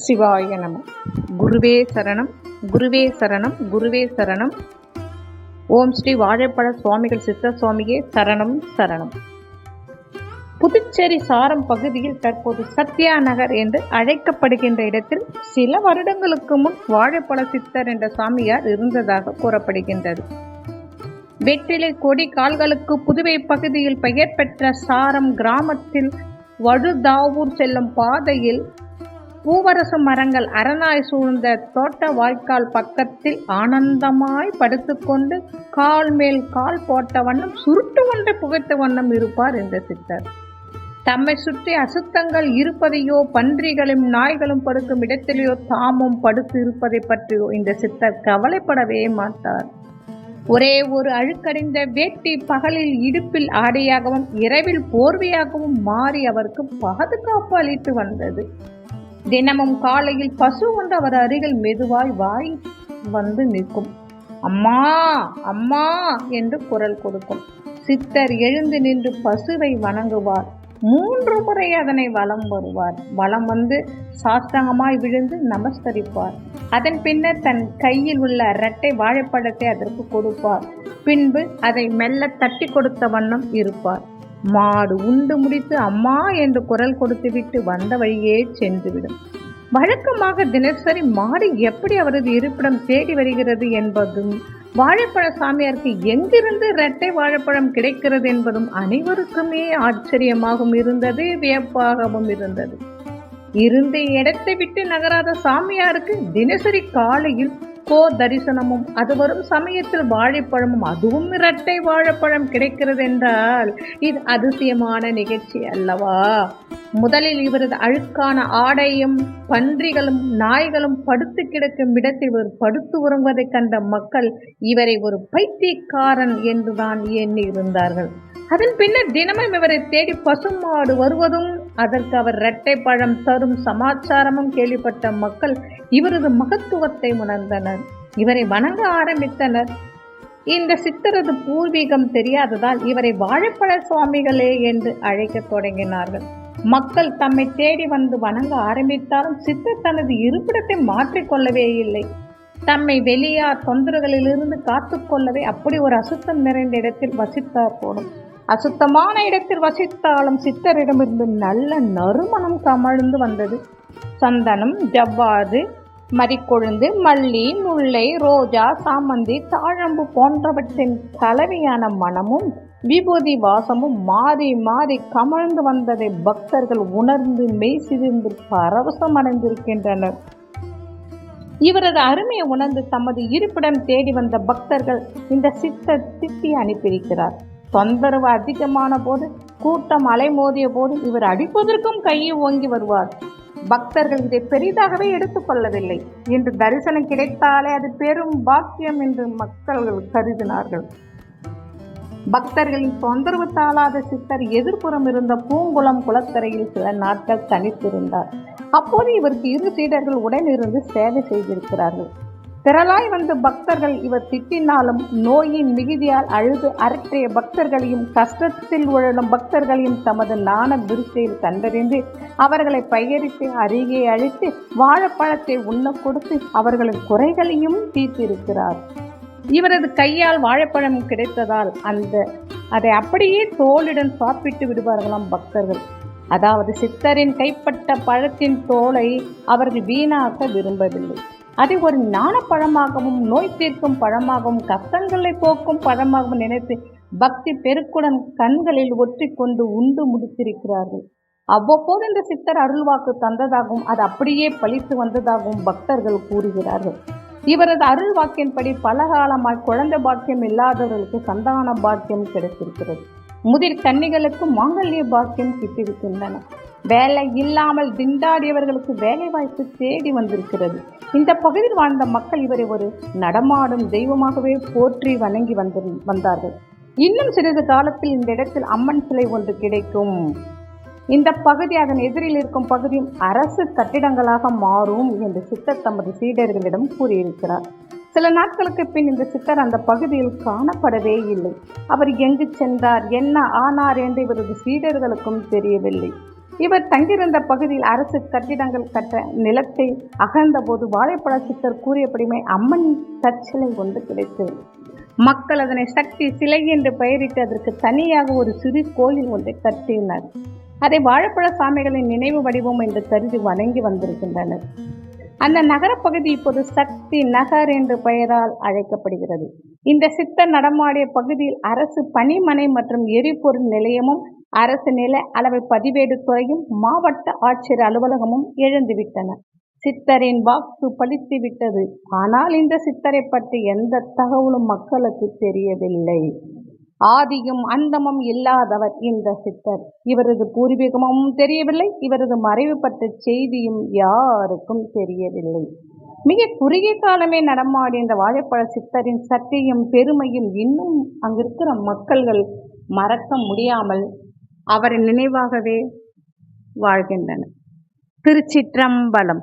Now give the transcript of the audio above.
சிவாய நம. குருவே சரணம், குருவே சரணம், குருவே சரணம். ஓம் ஸ்ரீ வாழைப்பழ சுவாமிகள் சித்த சுவாமியே சரணம் சரணம். புதுச்சேரி சாரம் பகுதியில் தற்போது சத்யா நகர் என்று அழைக்கப்படுகின்ற இடத்தில் சில வருடங்களுக்கு முன் வாழைப்பழ சித்தர் என்ற சாமியார் இருந்ததாக கூறப்படுகின்றது. வெற்றிலை கொடி கால்களுக்கு புதுவை பகுதியில் பெயர் பெற்ற சாரம் கிராமத்தில் வழுதாவூர் செல்லும் பாதையில் பூவரசு மரங்கள் அரணாய் சூழ்ந்த தோட்ட வாய்க்கால் பக்கத்தில் ஆனந்தமாய் படுத்துக்கொண்டு கால் மேல் கால் போட்ட வண்ணம் சுருட்டு ஒன்றை புகைத்த வண்ணம் இருப்பார் இந்த சித்தர். தம்மை சுற்றி அசுத்தங்கள் இருப்பதையோ பன்றிகளும் நாய்களும் படுக்கும் இடத்திலேயோ தாமும் படுத்து இருப்பதை பற்றியோ இந்த சித்தர் கவலைப்படவே மாட்டார். ஒரே ஒரு அழுக்கடைந்த வேட்டி பகலில் இடுப்பில் ஆடையாகவும் இரவில் போர்வையாகவும் மாறி அவருக்கு பாதுகாப்பு அளித்து வந்தது. தினமும் காலையில் பசு ஒன்று அவர் அருகில் மெதுவாய் வாய் வந்து நிற்கும். அம்மா அம்மா என்று குரல் கொடுக்கும். சித்தர் எழுந்து நின்று பசுவை வணங்குவார். 3 முறை அதனை வலம் வருவார். வலம் வந்து சாஷ்டாங்கமாய் விழுந்து நமஸ்கரிப்பார். அதன் பின்னர் தன் கையில் உள்ள இரட்டை வாழைப்பழத்தை அதற்கு கொடுப்பார். பின்பு அதை மெல்ல தட்டி கொடுத்த வண்ணம் இருப்பார். மாடு உண்டு முடித்து அம்மா என்று குரல் கொடுத்துவிட்டு வந்த வழியே சென்றுவிடும். வழக்கமாக தினசரி மாடு எப்படி அவரது இருப்பிடம் தேடி வருகிறது என்பதும் வாழைப்பழ சாமியாருக்கு எங்கிருந்து இரட்டை வாழைப்பழம் கிடைக்கிறது என்பதும் அனைவருக்குமே ஆச்சரியமாகவும் இருந்தது, வியப்பாகவும் இருந்தது. இருந்த இடத்தை விட்டு நகராத சாமியாருக்கு தினசரி காலையில் தரிசனமும் அது வரும் சமயத்தில் வாழைப்பழமும் அதுவும் இரட்டை வாழைப்பழம் கிடைக்கிறது என்றால் இது அதிசயமான நிகழ்ச்சி அல்லவா? முதலில் இவரது அழுக்கான ஆடையும் பன்றிகளும் நாய்களும் படுத்து கிடக்கும் இடத்தில் இவர் படுத்து உறங்குவதை கண்ட மக்கள் இவரை ஒரு பைத்தியக்காரன் என்றுதான் எண்ணி இருந்தார்கள். அதன் பின்னர் தினமும் இவரை தேடி பசுமாடு வருவதும் அதற்கு அவர் இரட்டை பழம் தரும் சமாச்சாரமும் கேள்விப்பட்ட மக்கள் இவரது மகத்துவத்தை உணர்ந்தனர். இவரை வணங்க ஆரம்பித்தனர். இந்த சித்தரது பூர்வீகம் தெரியாததால் இவரை வாழைப்பழ சுவாமிகளே என்று அழைக்க தொடங்கினார்கள். மக்கள் தம்மை தேடி வந்து வணங்க ஆரம்பித்தாலும் சித்தர் தனது இருப்பிடத்தை மாற்றிக்கொள்ளவே இல்லை. தம்மை வெளியார் தொந்தரவுகளிலிருந்து காத்துக்கொள்ளவே அப்படி ஒரு அசுத்தம் நிறைந்த இடத்தில் வசித்தார் போடும். அசுத்தமான இடத்தில் வசித்தாலும் சித்தரிடமிருந்து நல்ல நறுமணம் கமழ்ந்து வந்தது. சந்தனம், ஜவ்வாது, மரிக்கொழுந்து, மல்லி, முல்லை, ரோஜா, சாமந்தி, தாழம்பு போன்றவற்றின் கலவையான மனமும் விபூதி வாசமும் மாறி மாறி கமழ்ந்து வந்ததை பக்தர்கள் உணர்ந்து மெய் சிதிர்ந்து பரவசம் அடைந்திருக்கின்றனர். இவரது அருமையை உணர்ந்து தமது இருப்பிடம் தேடி வந்த பக்தர்கள் இந்த சித்தர் திட்டி அனுப்பியிருக்கிறார். தொந்தரவு அதிகமான போது, கூட்டம் அலைமோதிய போது இவர் அடிப்பதற்கும் கையை ஓங்கி வருவார். பக்தர்கள் இதை பெரிதாகவே எடுத்துக்கொள்ளவில்லை. இன்று தரிசனம் கிடைத்தாலே அது பெரும் பாக்கியம் என்று மக்கள் கருதினார்கள். பக்தர்களின் தொந்தரவு தாளாத சித்தர் எதிர்ப்புறம் இருந்த பூங்குளம் குளக்கரையில் சில நாட்கள் தனித்திருந்தார். அப்போது இவருக்கு 2 சீடர்கள் உடனிருந்து சேவை செய்திருக்கிறார்கள். திரளாய் வந்த பக்தர்கள் இவர் திட்டினாலும் நோயின் மிகுதியால் அழுது அரற்றிய பக்தர்களையும் கஷ்டத்தில் உழலும் பக்தர்களையும் தமது நாண விருச்சையில் கண்டறிந்து அவர்களை பயிரிட்டு அருகே அழித்து வாழைப்பழத்தை உண்ண கொடுத்து அவர்களின் குறைகளையும் தீர்த்திருக்கிறார். இவரது கையால் வாழைப்பழம் கிடைத்ததால் அதை அப்படியே தோலுடன் சாப்பிட்டு விடுவார்களாம் பக்தர்கள். அதாவது சித்தரின் கைப்பட்ட பழத்தின் தோலை அவர்கள் வீணாக்க விரும்பவில்லை. அதை ஒரு ஞானப்பழமாகவும் நோய் தீர்க்கும் பழமாகவும் கஷ்டங்களை போக்கும் பழமாகவும் நினைத்து பக்தி பெருக்குடன் கண்களில் ஒற்றிக்கொண்டு உண்டு முடித்திருக்கிறார்கள். அவ்வப்போது இந்த சித்தர் அருள்வாக்கு தந்ததாகவும் அது அப்படியே பழித்து வந்ததாகவும் பக்தர்கள் கூறுகிறார்கள். இவரது அருள் வாக்கின்படி பல காலமாய் குழந்தை பாக்கியம் இல்லாதவர்களுக்கு சந்தான பாக்கியம் கிடைத்திருக்கிறது. முதிர் கன்னிகளுக்கு மாங்கல்ய பாக்கியம் கிட்டிருக்கின்றன. வேலை இல்லாமல் திண்டாடியவர்களுக்கு வேலை வாய்ப்பு தேடி வந்திருக்கிறது. இந்த பகுதியில் வாழ்ந்த மக்கள் இவரை ஒரு நடமாடும் தெய்வமாகவே போற்றி வணங்கி வந்தார்கள். இன்னும் சிறிது காலத்தில் இந்த இடத்தில் அம்மன் சிலை ஒன்று கிடைக்கும். இந்த பகுதி அதன் எதிரில் இருக்கும் பகுதியும் அரசு கட்டிடங்களாக மாறும் என்று சித்தர் தமது சீடர்களிடம் கூறியிருக்கிறார். சில நாட்களுக்கு பின் இந்த சித்தர் அந்த பகுதியில் காணப்படவே இல்லை. அவர் எங்கு சென்றார், என்ன ஆனார் என்று இவரது சீடர்களுக்கும் தெரியவில்லை. இவர் தங்கியிருந்த பகுதியில் அரசு கட்டிடங்கள் கட்ட நிலத்தை அகழ்ந்தபோது வாழைப்பழ சித்தர் கூறியபடியுமே அம்மன் தற்சிலை ஒன்று கிடைத்தது. மக்கள் அதனை சக்தி சிலை என்று பெயரிட்டு அதற்கு தனியாக ஒரு சிறு கோயில் ஒன்றை கட்டினர். அதை வாழைப்பழ சாமிகளின் நினைவு வடிவம் என்று கருதி வணங்கி வந்திருக்கின்றனர். அந்த நகரப்பகுதி இப்போது சக்தி நகர் என்ற பெயரால் அழைக்கப்படுகிறது. இந்த சித்தர் நடமாடிய பகுதியில் அரசு பணிமனை மற்றும் எரிபொருள் நிலையமும் அரசு நில அளவை பதிவேடு துறையும் மாவட்ட ஆட்சியர் அலுவலகமும் எழுந்துவிட்டன. சித்தரின் வாக்கு பலித்து விட்டது. ஆனால் இந்த சித்தரை பற்றி எந்த தகவலும் மக்களுக்கு தெரியவில்லை. ஆதியும் அந்தமும் இல்லாதவர் இந்த சித்தர். இவரது பூர்வீகமும் தெரியவில்லை. இவரது மறைவு பற்றிய செய்தியும் யாருக்கும் தெரியவில்லை. மிக குறுகிய காலமே நடமாடிய இந்த வாழைப்பழ சித்தரின் சக்தியும் பெருமையும் இன்னும் அங்கிருக்கிற மக்கள்கள் மறக்க முடியாமல் அவரின் நினைவாகவே வாழ்கின்றனர். திருச்சிற்றம்பலம்.